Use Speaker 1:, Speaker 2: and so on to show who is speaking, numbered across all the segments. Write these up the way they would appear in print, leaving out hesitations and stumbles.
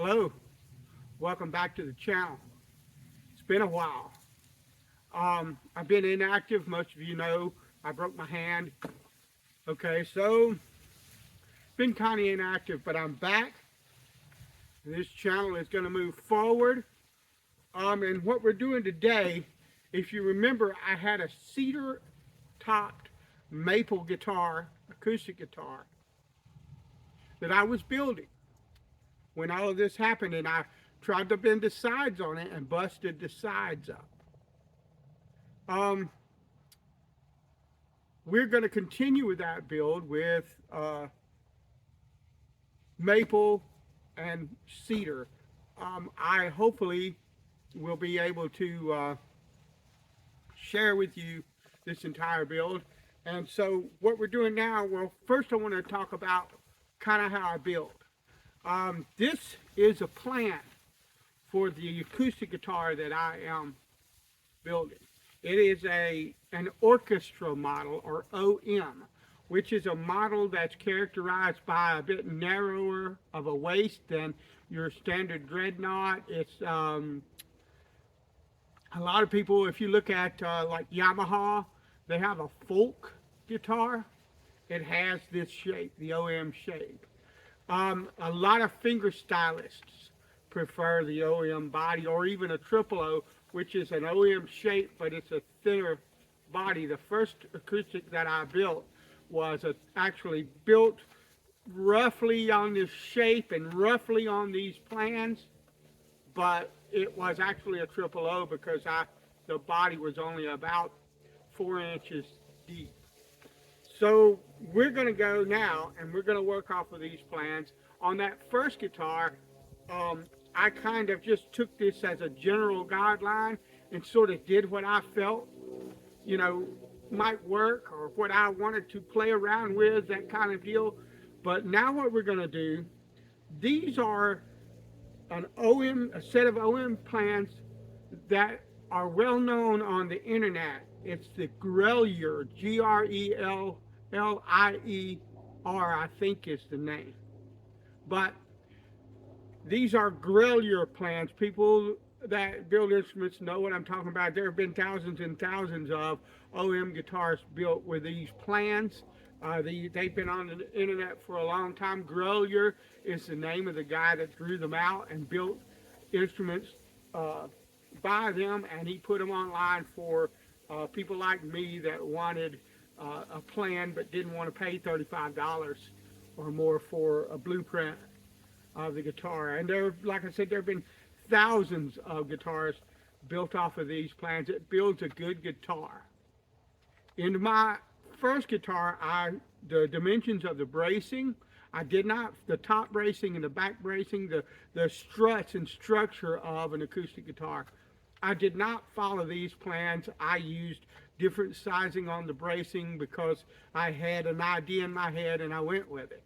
Speaker 1: Hello, welcome back to the channel. It's been a while. I've been inactive, most of you know. I broke my hand. Okay, so been kind of inactive, but I'm back. This channel is going to move forward. And what we're doing today, if you remember, I had a cedar topped maple guitar, acoustic guitar, that I was building when all of this happened, and I tried to bend the sides on it and busted the sides up. We're going to continue with that build with maple and cedar. I hopefully will be able to share with you this entire build. And so what we're doing now, well, first I want to talk about kind of how I build. This is a plan for the acoustic guitar that I am building. It is an orchestra model, or OM, which is a model that's characterized by a bit narrower of a waist than your standard dreadnought. It's a lot of people, if you look at like Yamaha, they have a folk guitar. It has this shape, the OM shape. A lot of finger stylists prefer the OM body, or even a triple O, which is an OM shape, but it's a thinner body. The first acoustic that I built was actually built roughly on this shape and roughly on these plans, but it was actually a triple O because the body was only about 4 inches deep. So we're going to go now and we're going to work off of these plans. On that first guitar, I kind of just took this as a general guideline and sort of did what I felt, might work, or what I wanted to play around with, that kind of deal. But now what we're going to do, these are a set of OM plans that are well known on the internet. It's the Grelier, Grelier, I think is the name. But these are Grelier plans. People that build instruments know what I'm talking about. There have been thousands and thousands of OM guitars built with these plans. They've been on the internet for a long time. Grelier is the name of the guy that drew them out and built instruments by them, and he put them online for people like me that wanted a plan but didn't want to pay $35 or more for a blueprint of the guitar. And like I said, there have been thousands of guitars built off of these plans. It builds a good guitar. In my first guitar, the dimensions of the bracing, I did not, the top bracing and the back bracing, the struts and structure of an acoustic guitar, I did not follow these plans. I used different sizing on the bracing because I had an idea in my head and I went with it.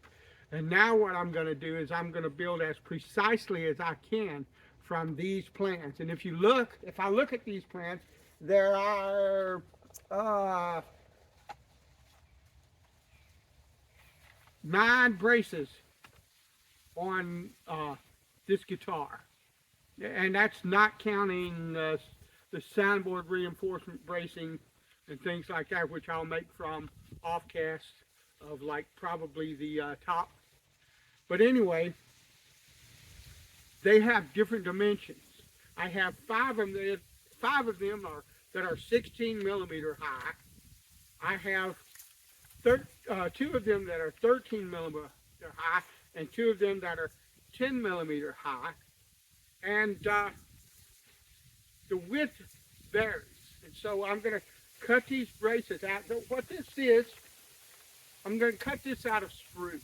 Speaker 1: And now what I'm going to do is I'm going to build as precisely as I can from these plans. And if I look at these plans, there are 9 braces on this guitar. And that's not counting the soundboard reinforcement bracing and things like that, which I'll make from offcasts of like probably the top. But anyway, they have different dimensions. I have 5 of them. 5 of them that are 16 millimeter high. I have 2 of them that are 13 millimeter high, and 2 of them that are 10 millimeter high. And the width varies. And so I'm going to cut these braces out. What this is, I'm going to cut this out of spruce.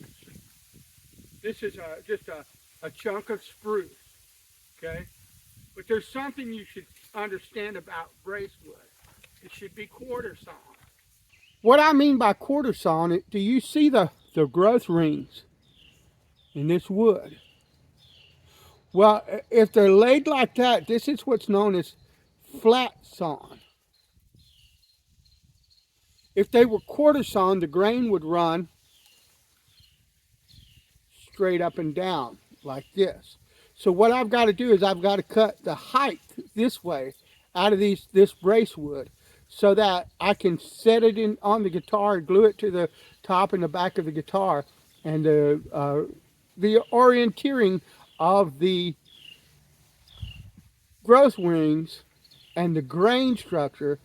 Speaker 1: This is just a chunk of spruce, okay? But there's something you should understand about brace wood. It should be quarter sawn. What I mean by quarter sawn, do you see the growth rings in this wood? Well, if they're laid like that, this is what's known as flat sawn. If they were quarter sawn, the grain would run straight up and down like this. So what I've got to do is I've got to cut the height this way out of this brace wood so that I can set it in on the guitar and glue it to the top and the back of the guitar. And the orienteering of the growth wings and the grain structure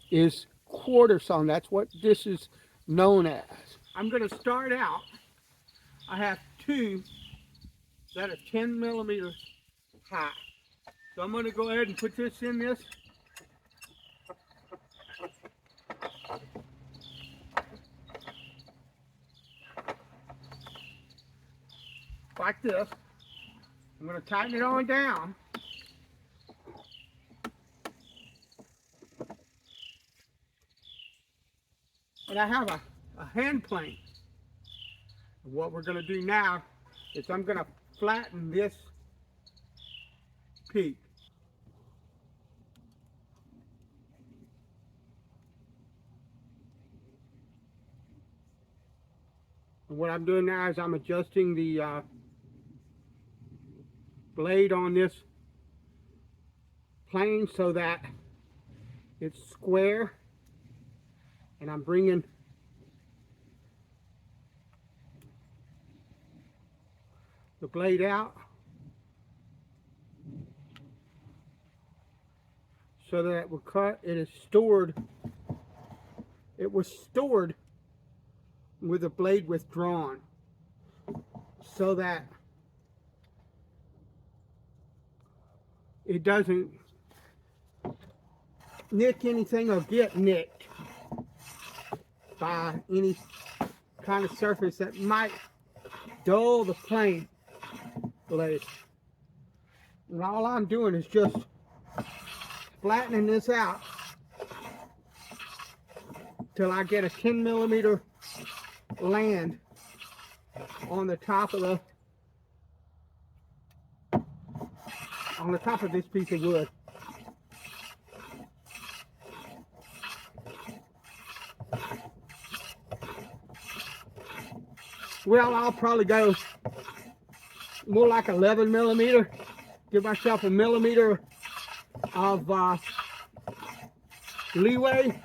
Speaker 1: is quarter sawn. That's what this is known as. I'm going to start out. I have two that are 10 millimeters high. So I'm going to go ahead and put this in this. Like this. I'm going to tighten it on down. And I have a hand plane. What we're going to do now is I'm going to flatten this peak. And what I'm doing now is I'm adjusting the blade on this plane so that it's square, and I'm bringing the blade out so that it will cut. It is stored. It was stored with the blade withdrawn so that it doesn't nick anything or get nicked by any kind of surface that might dull the plane blade. And all I'm doing is just flattening this out till I get a 10 millimeter land on the top of this piece of wood. Well, I'll probably go more like 11 millimeter. Give myself a millimeter of leeway.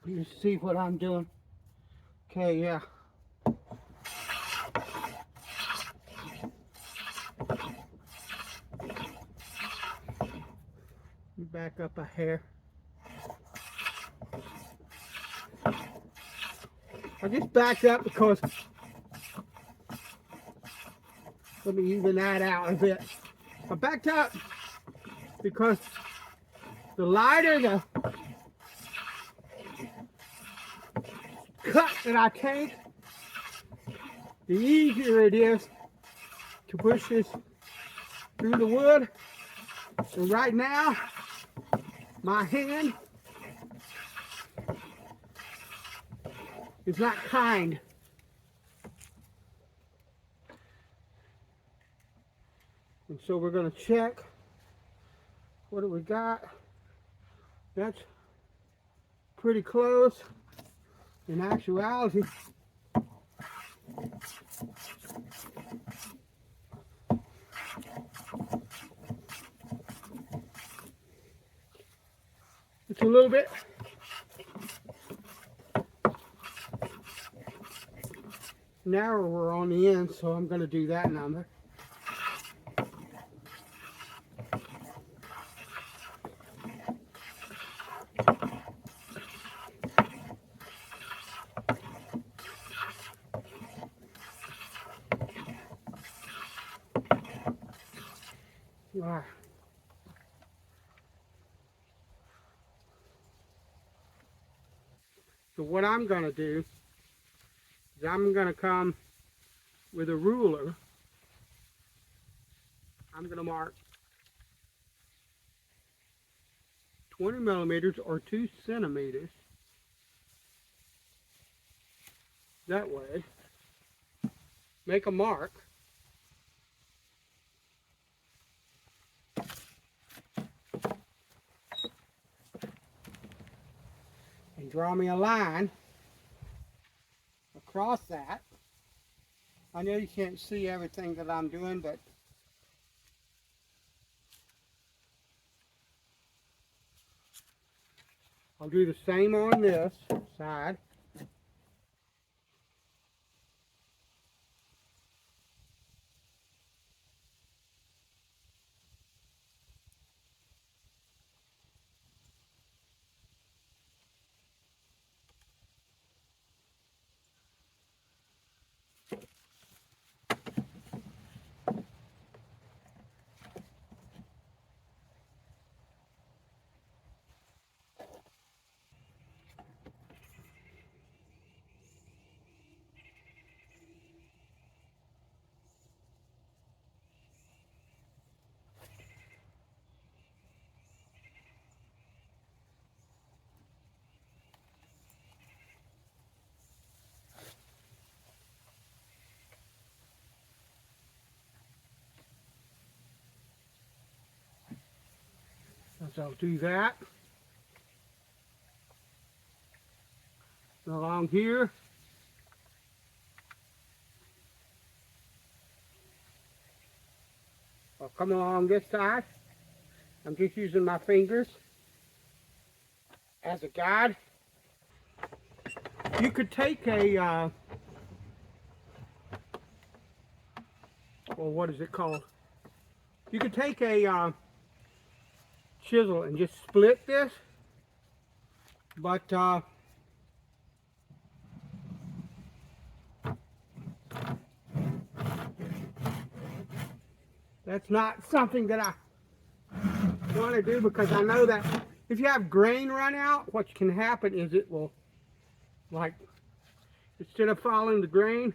Speaker 1: You see what I'm doing? Okay, yeah. Back up a hair. I just backed up because let me even that out a bit. I backed up because the lighter the cut that I take, the easier it is to push this through the wood. And right now, my hand is not kind. And so we're going to check. What do we got? That's pretty close. In actuality, it's a little bit narrower on the end, so I'm going to do that number. All right. So what I'm going to do is I'm going to come with a ruler. I'm going to mark 20 millimeters or 2 centimeters. That way. Make a mark. draw me a line across that. I know you can't see everything that I'm doing, but I'll do the same on this side. So I'll do that. Along here. I'll come along this side. I'm just using my fingers as a guide. You could take a, well, what is it called? You could take a chisel and just split this, but that's not something that I want to do, because I know that if you have grain run out, what can happen is it will, like, instead of following the grain,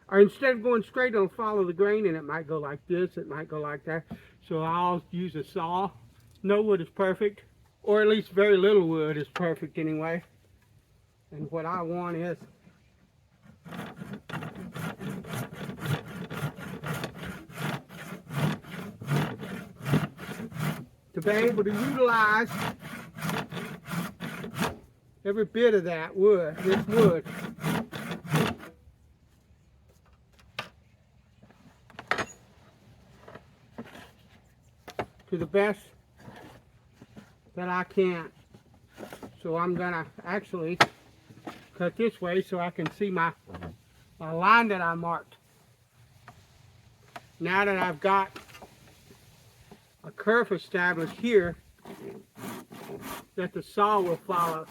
Speaker 1: or instead of going straight, it'll follow the grain, and it might go like this, it might go like that. So I'll use a saw. No wood is perfect, or at least very little wood is perfect anyway. And what I want is to be able to utilize every bit of that wood, this wood. To the best that I can. So I'm gonna actually cut this way so I can see my line that I marked. Now that I've got a curve established here that the saw will follow.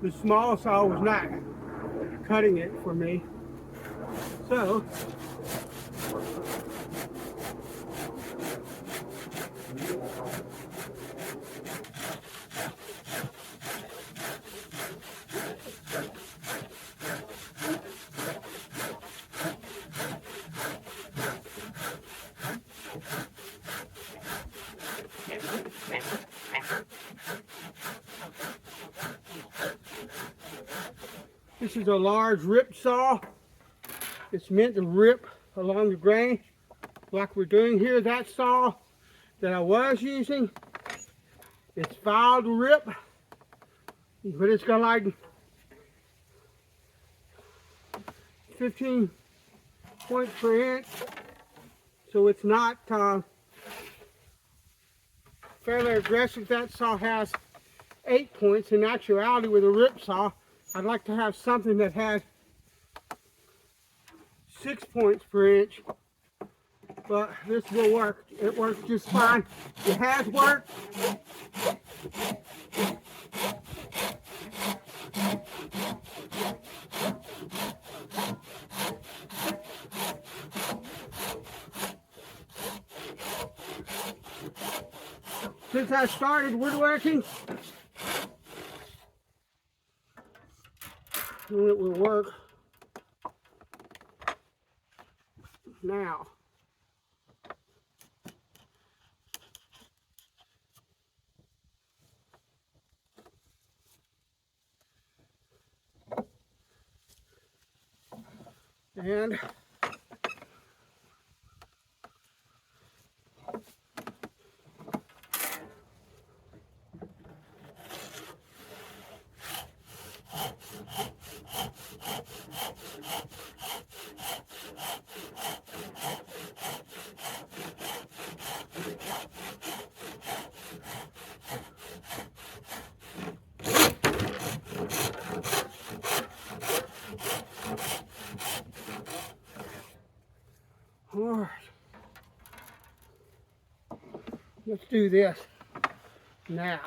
Speaker 1: The small saw was not cutting it for me. So this is a large rip saw. It's meant to rip along the grain like we're doing here. That saw that I was using, it's filed to rip, but it's got like 15 points per inch, so it's not fairly aggressive. That saw has 8 points. In actuality, with a rip saw, I'd like to have something that has 6 points per inch, but this will work. It works just fine. It has worked. since I started woodworking, and it will work now. And all right, let's do this now.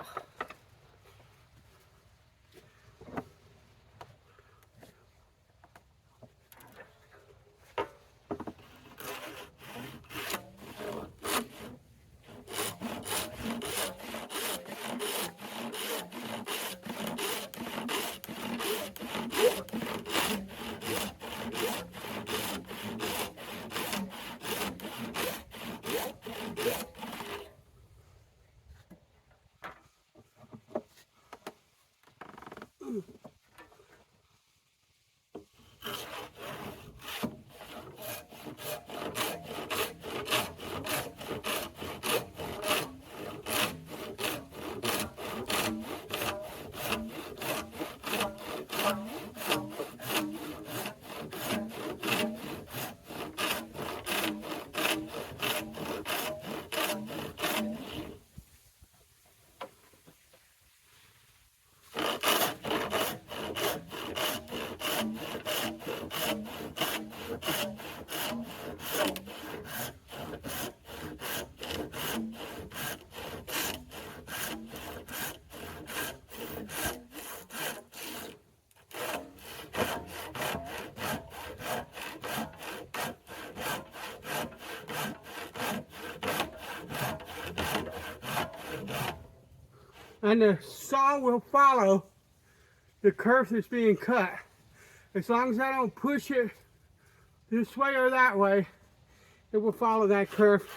Speaker 1: And the saw will follow the curve that's being cut. As long as I don't push it this way or that way, it will follow that curve.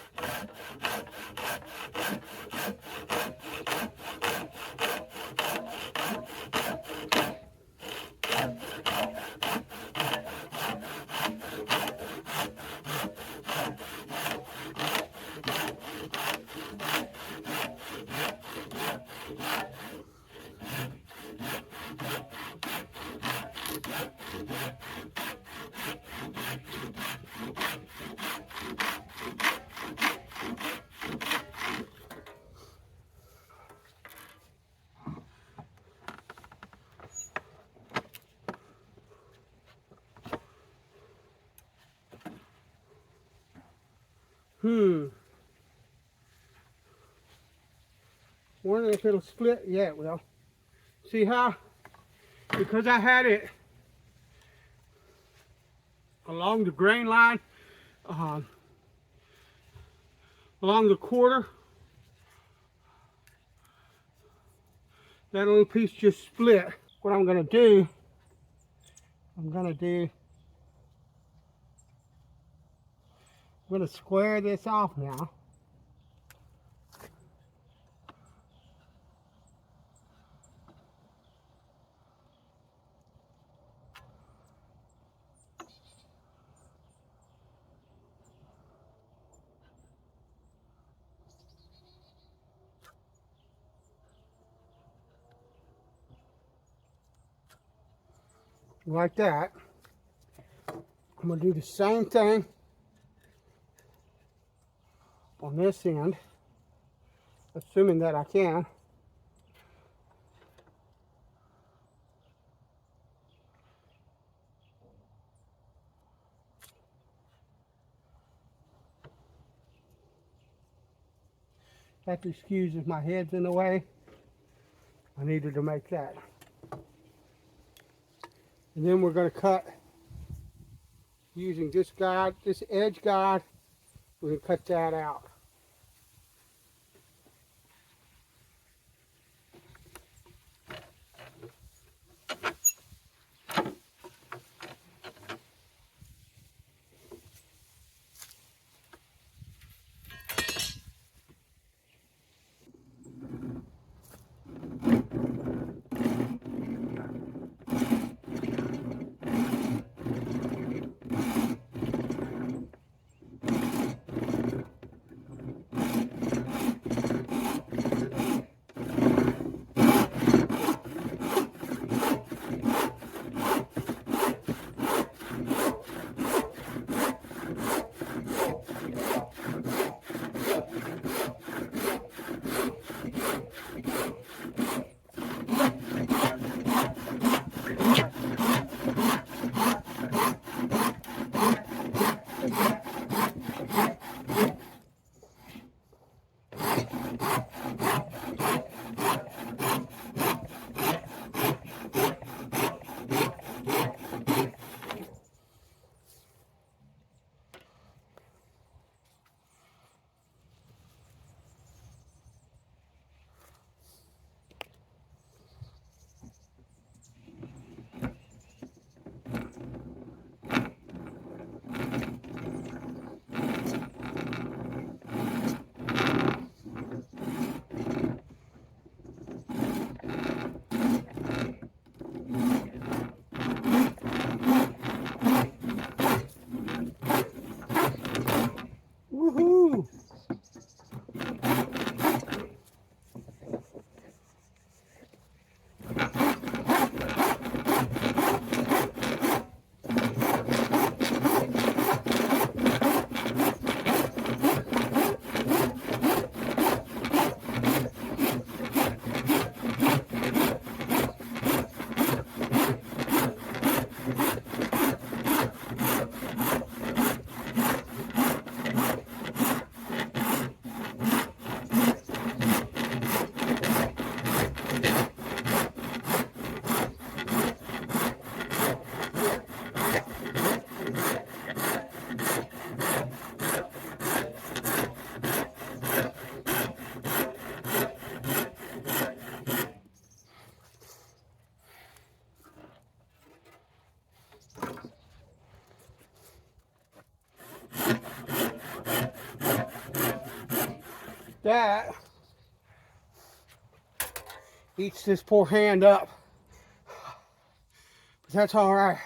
Speaker 1: Wondering if it'll split. Yeah, it will. See how? Because I had it along the grain line, along the quarter, that little piece just split. What I'm gonna do, I'm gonna square this off now. Like that. I'm going to do the same thing on this end, assuming that I can. Have to excuse if my head's in the way. I needed to make that. And then we're going to cut using this guide, this edge guide. We're going to cut that out. Woohoo! That eats this poor hand up, but that's all right.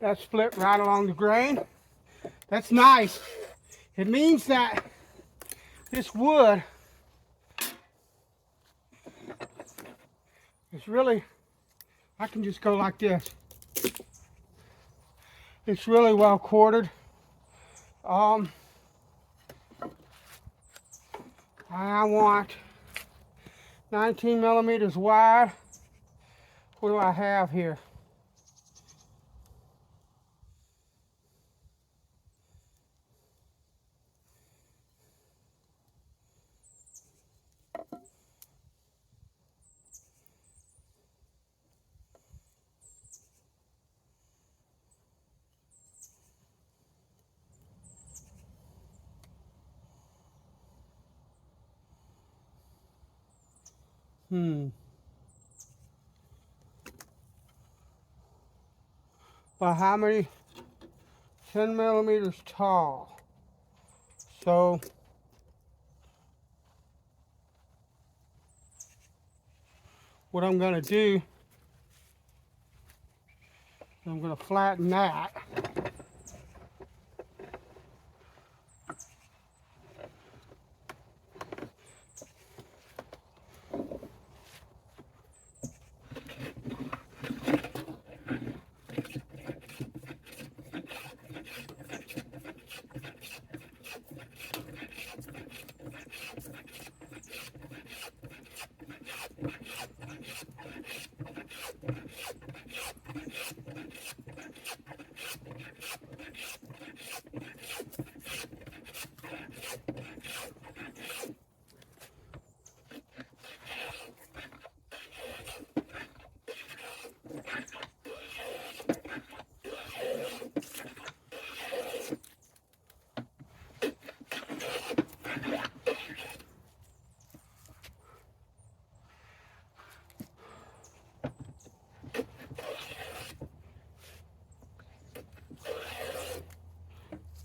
Speaker 1: That split right along the grain. That's nice. It means that this wood is really, I can just go like this. It's really well quartered. I want 19 millimeters wide. What do I have here? By how many? 10 millimeters tall. So what I'm going to do, I'm going to flatten that.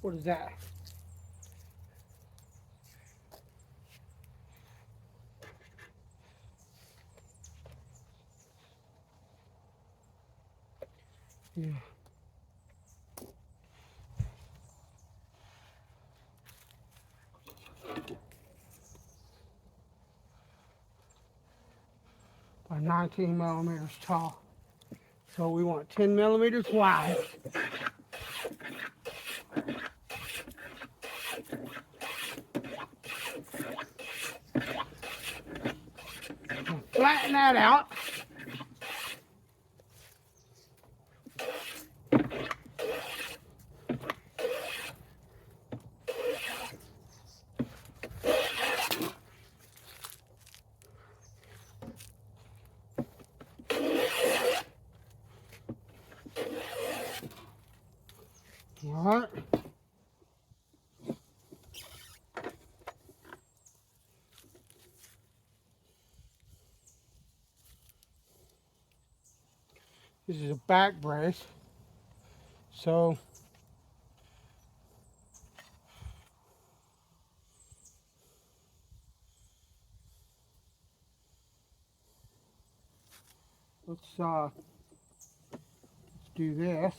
Speaker 1: What is that? Yeah. By 19 millimeters tall. So we want 10 millimeters wide. Flatten that out. All right. This is a back brace. So let's do this.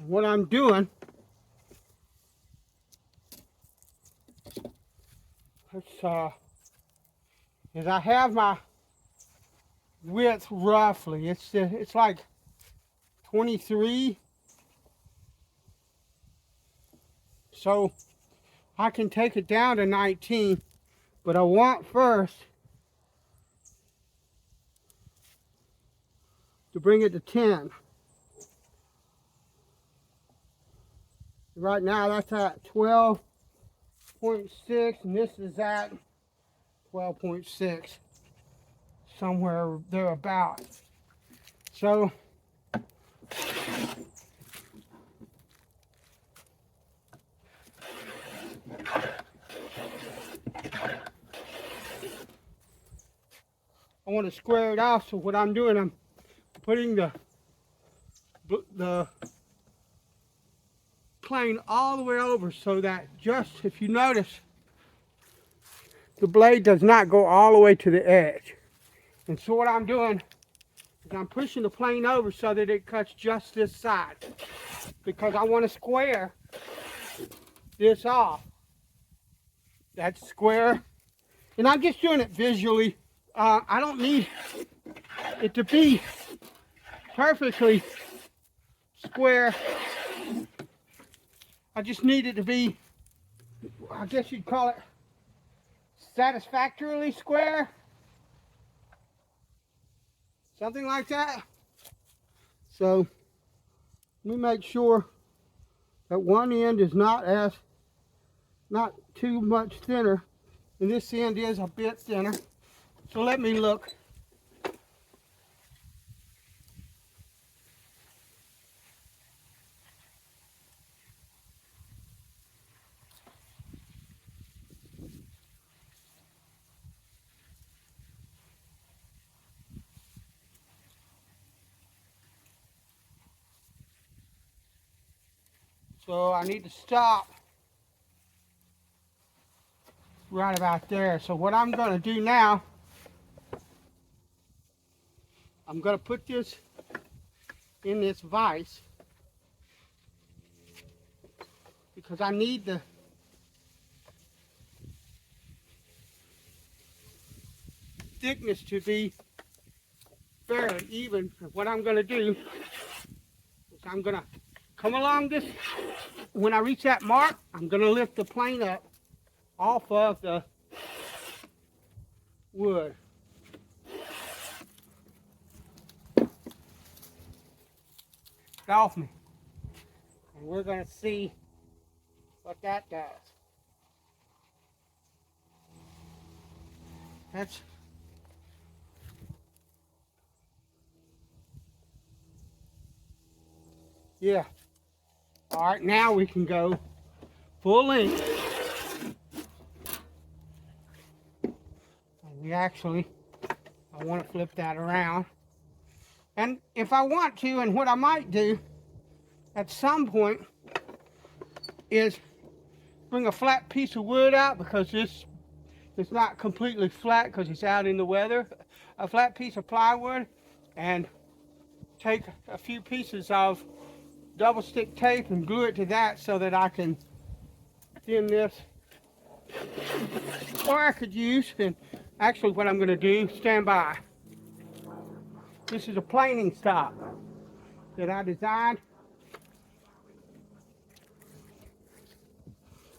Speaker 1: What I'm doing, is I have my width roughly. It's like 23. So I can take it down to 19, but I want first to bring it to 10. Right now that's at 12.6 and this is at 12.6, somewhere thereabout. So I want to square it off. So what I'm doing, I'm putting the plane all the way over so that just, if you notice, the blade does not go all the way to the edge. And so what I'm doing is I'm pushing the plane over so that it cuts just this side, because I want to square this off. That's square. And I'm just doing it visually. I don't need it to be perfectly square. I just need it to be, I guess you'd call it satisfactorily square. Something like that. So let me make sure that one end is not too much thinner, and this end is a bit thinner. So let me look. So I need to stop right about there. So what I'm going to do now, I'm going to put this in this vise because I need the thickness to be fairly even. What I'm going to do is I'm going to come along this. When I reach that mark, I'm going to lift the plane up off of the wood. off me. And we're going to see what that does. That's yeah. All right, now we can go full length. And we actually, I want to flip that around. And if I want to, and what I might do at some point is bring a flat piece of wood out, because this is not completely flat because it's out in the weather. A flat piece of plywood, and take a few pieces of double stick tape and glue it to that so that I can thin this. Or I could use, and actually what I'm going to do, stand by. This is a planing stop that I designed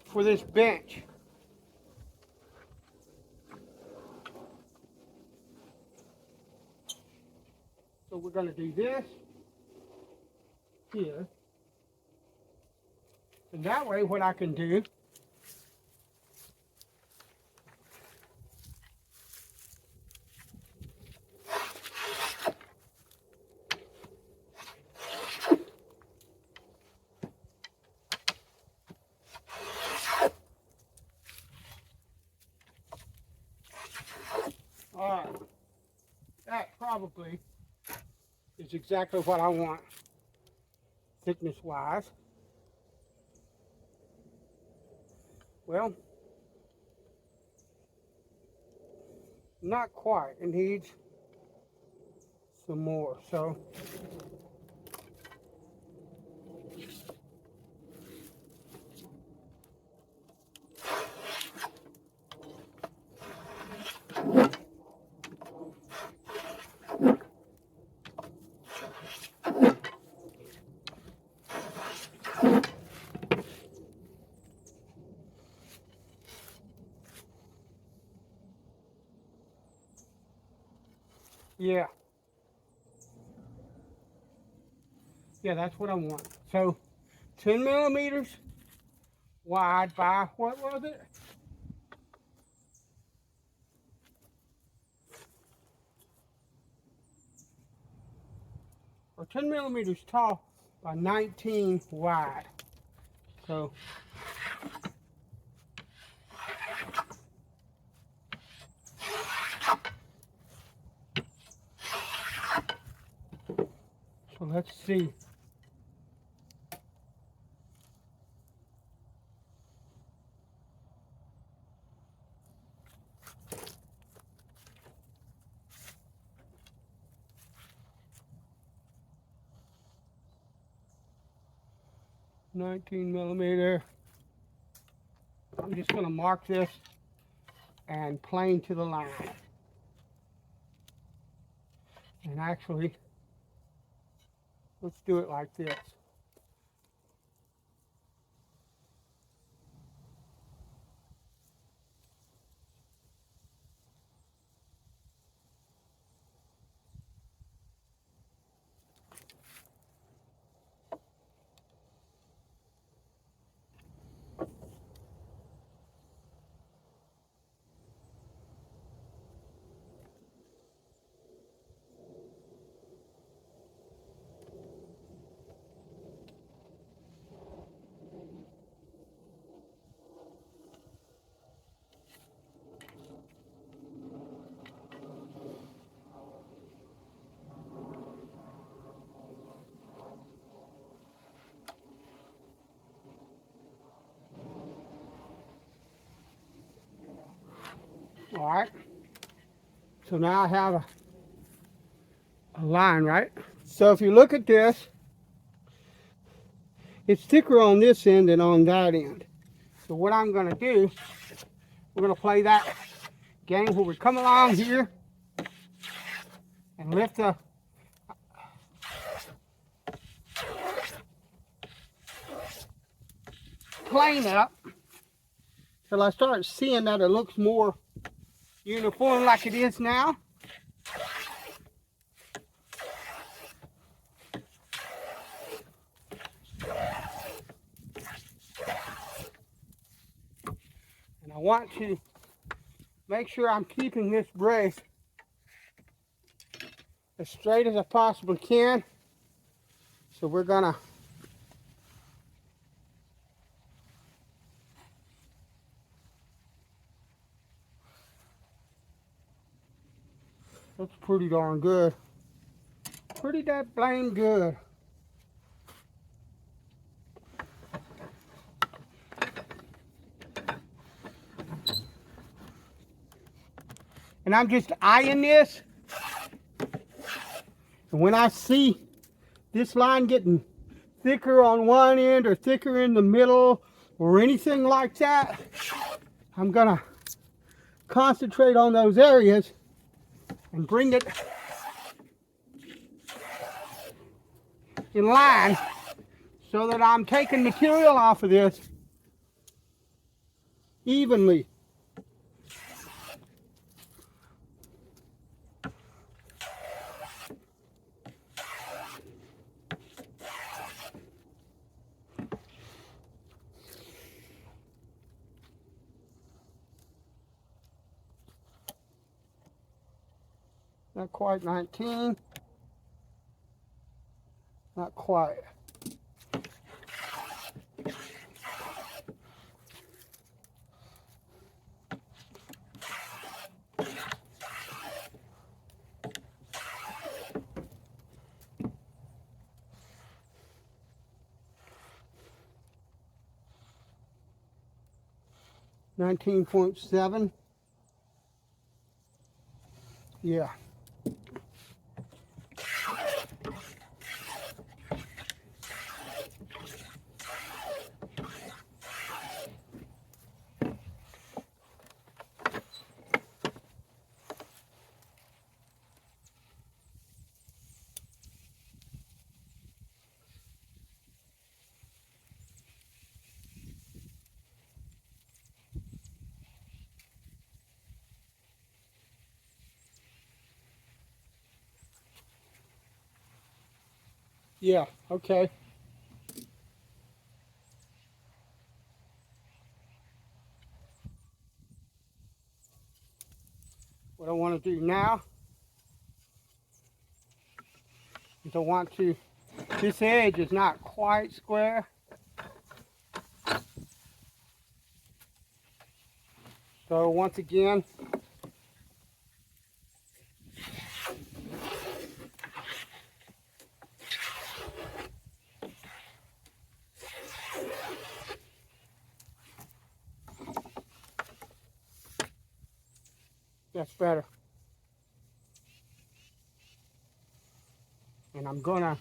Speaker 1: for this bench. So we're going to do this here. And that way what I can do that probably is exactly what I want, thickness wise. Well, not quite. It needs some more. So yeah. Yeah, that's what I want. So 10 millimeters wide by, what was it? Or 10 millimeters tall by 19 wide. So let's see. $19mm. I'm just going to mark this and plane to the line. And actually, let's do it like this. All right. So now I have a line, right? So if you look at this, it's thicker on this end than on that end. So what I'm going to do, we're going to play that game where we come along here and lift the plane up till I start seeing that it looks more uniform like it is now. want to make sure I'm keeping this brace as straight as I possibly can. So we're gonna that's pretty darn good. Pretty that blame good. And I'm just eyeing this. And when I see this line getting thicker on one end or thicker in the middle or anything like that, I'm gonna concentrate on those areas and bring it in line so that I'm taking material off of this evenly. Not quite 19. Not quite. $19.7. Yeah. Yeah, okay. What I want to do now is I want to, this edge is not quite square. So once again, that's better. And I'm gonna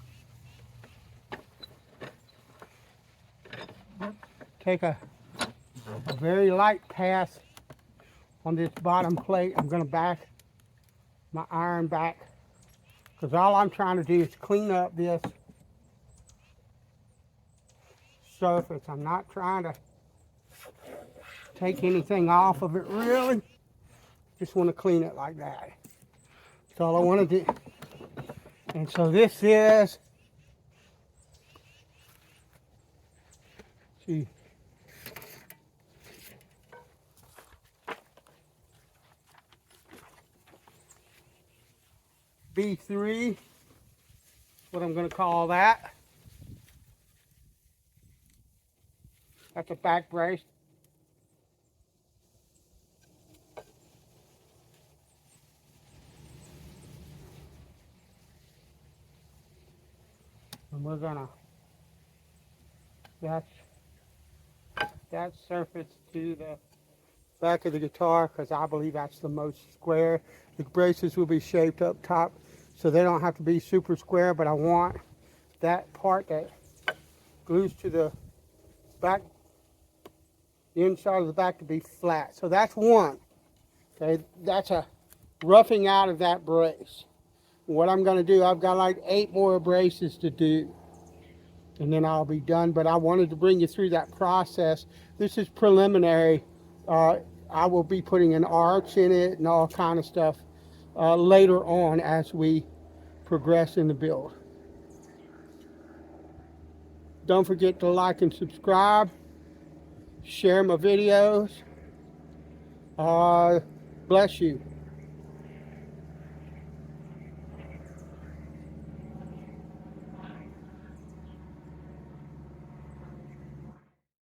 Speaker 1: take a very light pass on this bottom plate. I'm gonna back my iron back because all I'm trying to do is clean up this surface. I'm not trying to take anything off of it really. Just want to clean it like that. That's all I want to do. And so this is, see, B3, what I'm going to call that. That's a back brace. And we're gonna, that's that surface to the back of the guitar because I believe that's the most square. The braces will be shaped up top so they don't have to be super square, but I want that part that glues to the back, the inside of the back to be flat. So that's one. Okay, that's a roughing out of that brace. What I'm going to do, I've got like 8 more braces to do and then I'll be done, but I wanted to bring you through that process. This is preliminary. I will be putting an arch in it and all kind of stuff later on as we progress in the build. Don't forget to like and subscribe, share my videos, Uh, bless you.